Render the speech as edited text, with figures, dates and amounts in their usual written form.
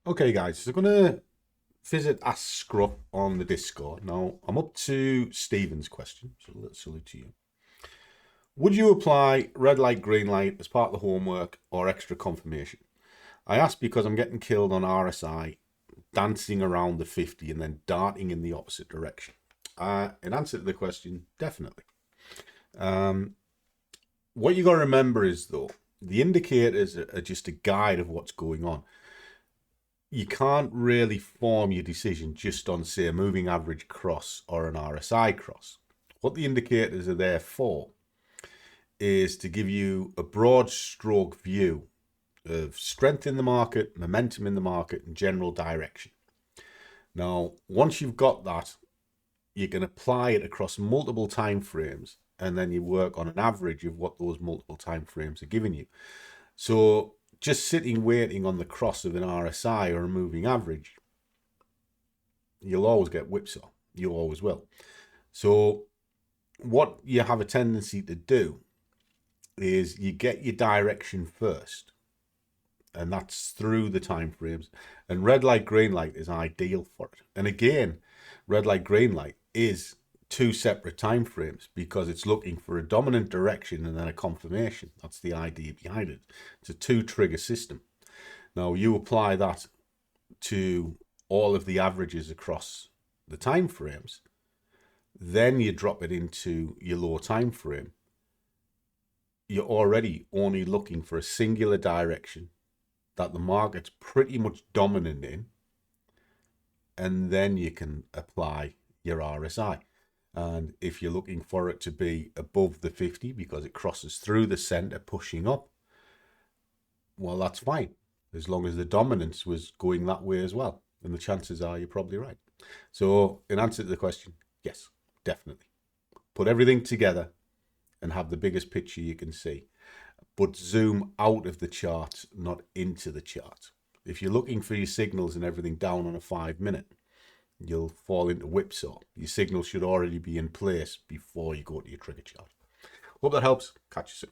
Okay, guys, so I'm going to visit Ask Scruff on the Discord. Now, I'm up to Stephen's question, so let's salute to you. Would you apply red light, green light as part of the homework or extra confirmation? I ask because I'm getting killed on RSI, dancing around the 50 and then darting in the opposite direction. In answer to the question, definitely. What you got to remember is, though, the indicators are just a guide of what's going on. You can't really form your decision just on, say, a moving average cross or an RSI cross. What the indicators are there for is to give you a broad stroke view of strength in the market, momentum in the market, and general direction. Now, once you've got that, you can apply it across multiple time frames, and then you work on an average of what those multiple time frames are giving you. So just sitting waiting on the cross of an RSI or a moving average, you'll always get whipsaw. You always will. So what you have a tendency to do is you get your direction first, and that's through the time frames. And red light, green light is ideal for it. And again, red light, green light is two separate time frames because it's looking for a dominant direction and then a confirmation. That's the idea behind it. It's a two trigger system. Now you apply that to all of the averages across the time frames, then you drop it into your low time frame. You're already only looking for a singular direction that the market's pretty much dominant in, and then you can apply your RSI. And if you're looking for it to be above the 50 because it crosses through the center pushing up, well, that's fine, as long as the dominance was going that way as well. And the chances are you're probably right. So in answer to the question, yes, definitely. Put everything together and have the biggest picture you can see. But zoom out of the chart, not into the chart. If you're looking for your signals and everything down on a 5 minute, you'll fall into whipsaw. Your signal should already be in place before you go to your trigger chart. Hope that helps. Catch you soon.